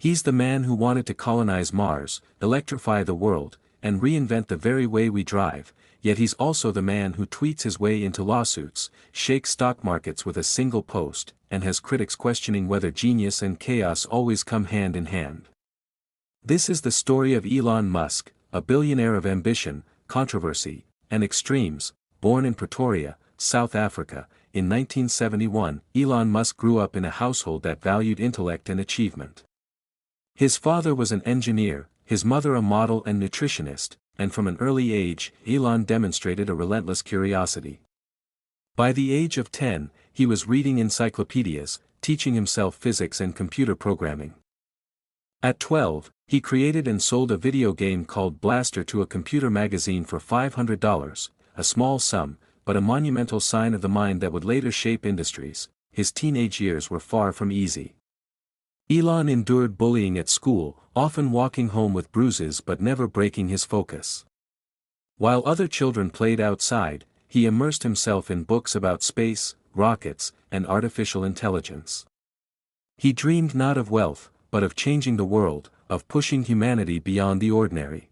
He's the man who wanted to colonize Mars, electrify the world, and reinvent the very way we drive, yet he's also the man who tweets his way into lawsuits, shakes stock markets with a single post, and has critics questioning whether genius and chaos always come hand in hand. This is the story of Elon Musk, a billionaire of ambition, controversy, and extremes. Born in Pretoria, South Africa, in 1971, Elon Musk grew up in a household that valued intellect and achievement. His father was an engineer, his mother a model and nutritionist, and from an early age, Elon demonstrated a relentless curiosity. By the age of 10, he was reading encyclopedias, teaching himself physics and computer programming. At 12, he created and sold a video game called Blaster to a computer magazine for $500, a small sum, but a monumental sign of the mind that would later shape industries. His teenage years were far from easy. Elon endured bullying at school, often walking home with bruises but never breaking his focus. While other children played outside, he immersed himself in books about space, rockets, and artificial intelligence. He dreamed not of wealth, but of changing the world, of pushing humanity beyond the ordinary.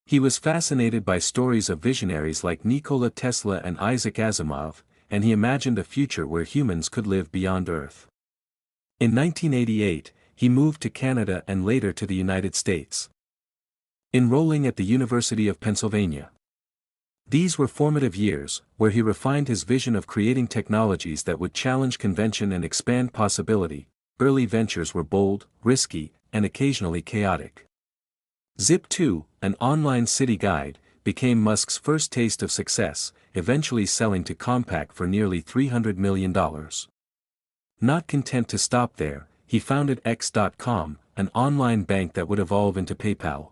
He was fascinated by stories of visionaries like Nikola Tesla and Isaac Asimov, and he imagined a future where humans could live beyond Earth. In 1988, he moved to Canada and later to the United States, enrolling at the University of Pennsylvania. These were formative years, where he refined his vision of creating technologies that would challenge convention and expand possibility. Early ventures were bold, risky, and occasionally chaotic. Zip2, an online city guide, became Musk's first taste of success, eventually selling to Compaq for nearly $300 million. Not content to stop there, he founded X.com, an online bank that would evolve into PayPal.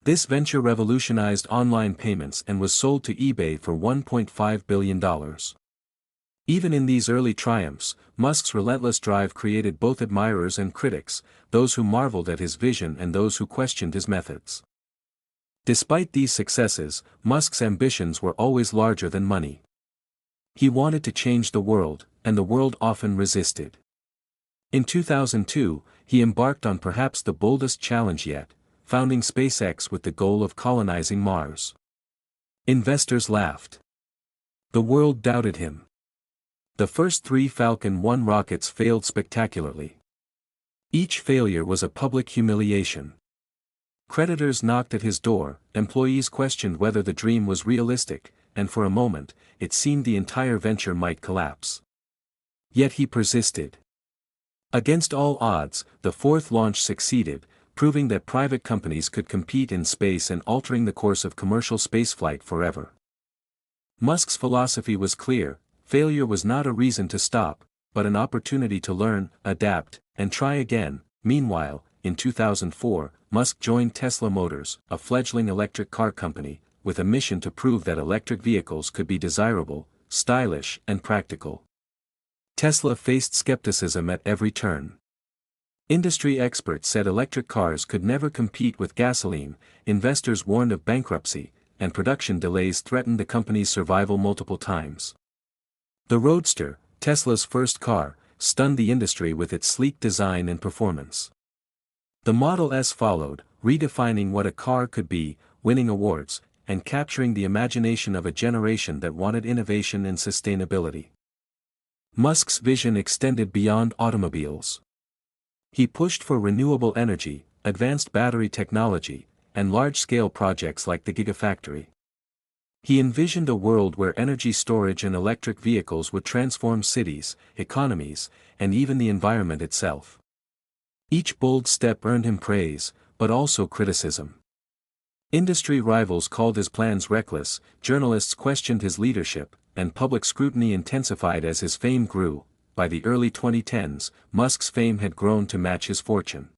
This venture revolutionized online payments and was sold to eBay for $1.5 billion. Even in these early triumphs, Musk's relentless drive created both admirers and critics, those who marveled at his vision and those who questioned his methods. Despite these successes, Musk's ambitions were always larger than money. He wanted to change the world, and the world often resisted. In 2002, he embarked on perhaps the boldest challenge yet, founding SpaceX with the goal of colonizing Mars. Investors laughed. The world doubted him. The first 3 Falcon 9 rockets failed spectacularly. Each failure was a public humiliation. Creditors knocked at his door, employees questioned whether the dream was realistic, and for a moment, it seemed the entire venture might collapse. Yet he persisted. Against all odds, the 4th launch succeeded, proving that private companies could compete in space and altering the course of commercial spaceflight forever. Musk's philosophy was clear: failure was not a reason to stop, but an opportunity to learn, adapt, and try again. Meanwhile, in 2004, Musk joined Tesla Motors, a fledgling electric car company, with a mission to prove that electric vehicles could be desirable, stylish, and practical. Tesla faced skepticism at every turn. Industry experts said electric cars could never compete with gasoline, investors warned of bankruptcy, and production delays threatened the company's survival multiple times. The Roadster, Tesla's first car, stunned the industry with its sleek design and performance. The Model S followed, redefining what a car could be, winning awards, and capturing the imagination of a generation that wanted innovation and sustainability. Musk's vision extended beyond automobiles. He pushed for renewable energy, advanced battery technology, and large-scale projects like the Gigafactory. He envisioned a world where energy storage and electric vehicles would transform cities, economies, and even the environment itself. Each bold step earned him praise, but also criticism. Industry rivals called his plans reckless, journalists questioned his leadership, and public scrutiny intensified as his fame grew. By the early 2010s, Musk's fame had grown to match his fortune.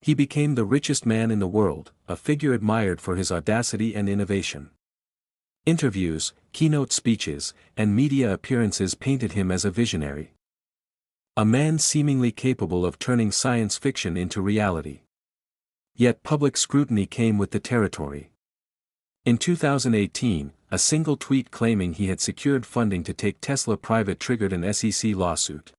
He became the richest man in the world, a figure admired for his audacity and innovation. Interviews, keynote speeches, and media appearances painted him as a visionary. A man seemingly capable of turning science fiction into reality. Yet public scrutiny came with the territory. In 2018, a single tweet claiming he had secured funding to take Tesla private triggered an SEC lawsuit.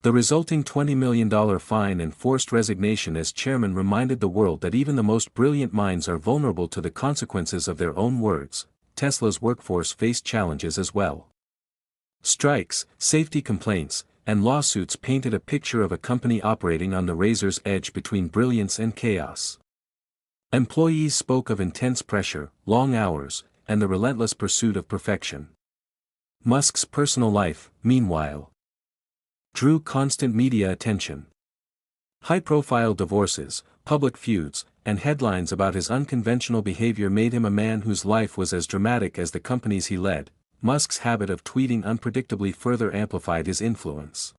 The resulting $20 million fine and forced resignation as chairman reminded the world that even the most brilliant minds are vulnerable to the consequences of their own words. Tesla's workforce faced challenges as well. Strikes, safety complaints, and lawsuits painted a picture of a company operating on the razor's edge between brilliance and chaos. Employees spoke of intense pressure, long hours, and the relentless pursuit of perfection. Musk's personal life, meanwhile, drew constant media attention. High-profile divorces, public feuds, and headlines about his unconventional behavior made him a man whose life was as dramatic as the companies he led. Musk's habit of tweeting unpredictably further amplified his influence.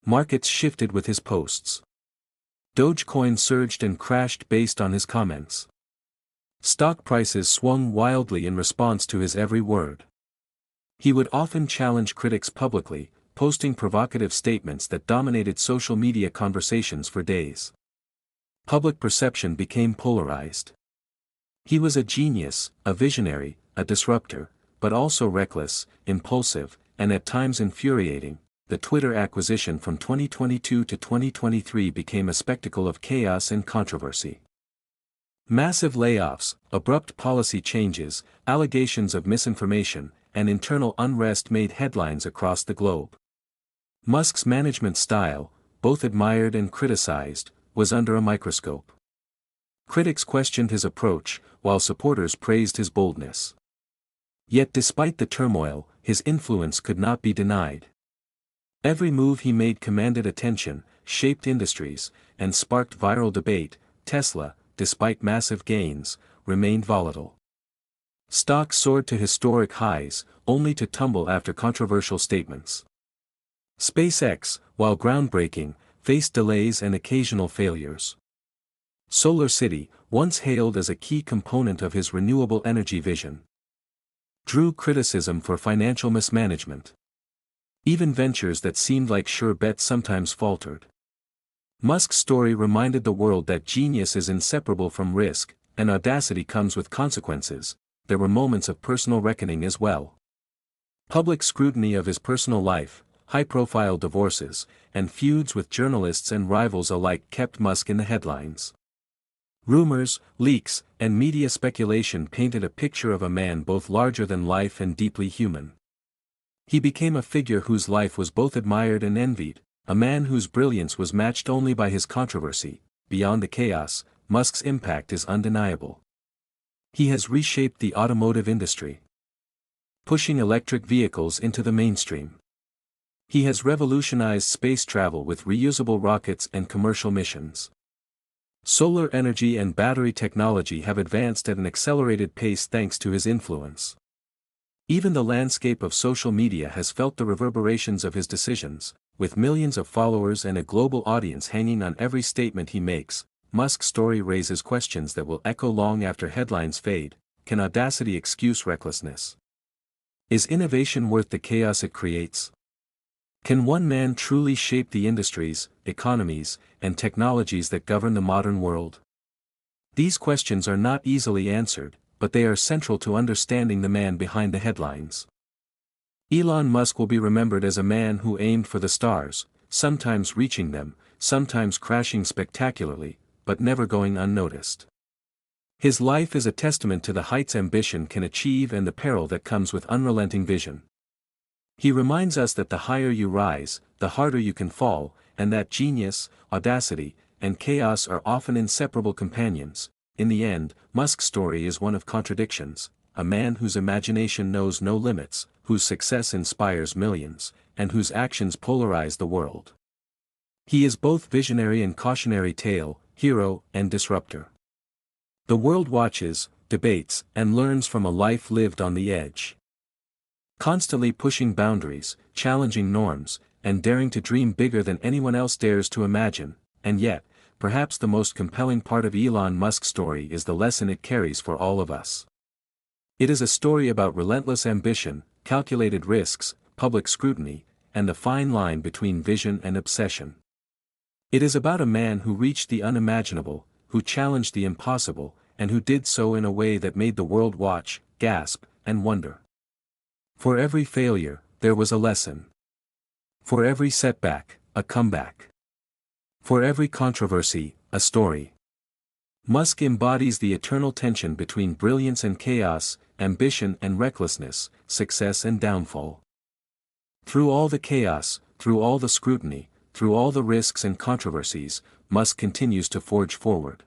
Markets shifted with his posts. Dogecoin surged and crashed based on his comments. Stock prices swung wildly in response to his every word. He would often challenge critics publicly, posting provocative statements that dominated social media conversations for days. Public perception became polarized. He was a genius, a visionary, a disruptor, but also reckless, impulsive, and at times infuriating. The Twitter acquisition from 2022 to 2023 became a spectacle of chaos and controversy. Massive layoffs, abrupt policy changes, allegations of misinformation, and internal unrest made headlines across the globe. Musk's management style, both admired and criticized, was under a microscope. Critics questioned his approach, while supporters praised his boldness. Yet despite the turmoil, his influence could not be denied. Every move he made commanded attention, shaped industries, and sparked viral debate. Tesla, despite massive gains, remained volatile. Stocks soared to historic highs, only to tumble after controversial statements. SpaceX, while groundbreaking, faced delays and occasional failures. Solar City, once hailed as a key component of his renewable energy vision, drew criticism for financial mismanagement. Even ventures that seemed like sure bets sometimes faltered. Musk's story reminded the world that genius is inseparable from risk, and audacity comes with consequences. There were moments of personal reckoning as well. Public scrutiny of his personal life, high-profile divorces, and feuds with journalists and rivals alike kept Musk in the headlines. Rumors, leaks, and media speculation painted a picture of a man both larger than life and deeply human. He became a figure whose life was both admired and envied, a man whose brilliance was matched only by his controversy. Beyond the chaos, Musk's impact is undeniable. He has reshaped the automotive industry, pushing electric vehicles into the mainstream. He has revolutionized space travel with reusable rockets and commercial missions. Solar energy and battery technology have advanced at an accelerated pace thanks to his influence. Even the landscape of social media has felt the reverberations of his decisions, with millions of followers and a global audience hanging on every statement he makes. Musk's story raises questions that will echo long after headlines fade. Can audacity excuse recklessness? Is innovation worth the chaos it creates? Can one man truly shape the industries, economies, and technologies that govern the modern world? These questions are not easily answered, but they are central to understanding the man behind the headlines. Elon Musk will be remembered as a man who aimed for the stars, sometimes reaching them, sometimes crashing spectacularly, but never going unnoticed. His life is a testament to the heights ambition can achieve and the peril that comes with unrelenting vision. He reminds us that the higher you rise, the harder you can fall, and that genius, audacity, and chaos are often inseparable companions. In the end, Musk's story is one of contradictions, a man whose imagination knows no limits, whose success inspires millions, and whose actions polarize the world. He is both visionary and cautionary tale, hero and disruptor. The world watches, debates, and learns from a life lived on the edge. Constantly pushing boundaries, challenging norms, and daring to dream bigger than anyone else dares to imagine. And yet, perhaps the most compelling part of Elon Musk's story is the lesson it carries for all of us. It is a story about relentless ambition, calculated risks, public scrutiny, and the fine line between vision and obsession. It is about a man who reached the unimaginable, who challenged the impossible, and who did so in a way that made the world watch, gasp, and wonder. For every failure, there was a lesson. For every setback, a comeback. For every controversy, a story. Musk embodies the eternal tension between brilliance and chaos, ambition and recklessness, success and downfall. Through all the chaos, through all the scrutiny, through all the risks and controversies, Musk continues to forge forward.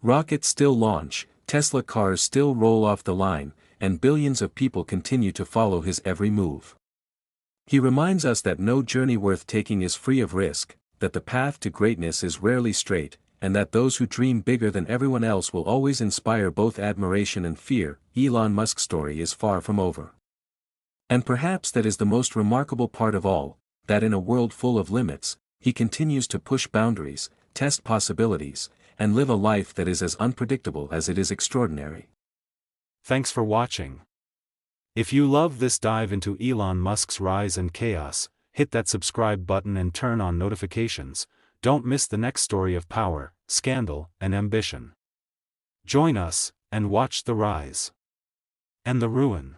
Rockets still launch, Tesla cars still roll off the line, and billions of people continue to follow his every move. He reminds us that no journey worth taking is free of risk, that the path to greatness is rarely straight, and that those who dream bigger than everyone else will always inspire both admiration and fear. Elon Musk's story is far from over. And perhaps that is the most remarkable part of all, that in a world full of limits, he continues to push boundaries, test possibilities, and live a life that is as unpredictable as it is extraordinary. Thanks for watching. If you love this dive into Elon Musk's rise and chaos, hit that subscribe button and turn on notifications. Don't miss the next story of power, scandal, and ambition. Join us, and watch the rise and the ruin.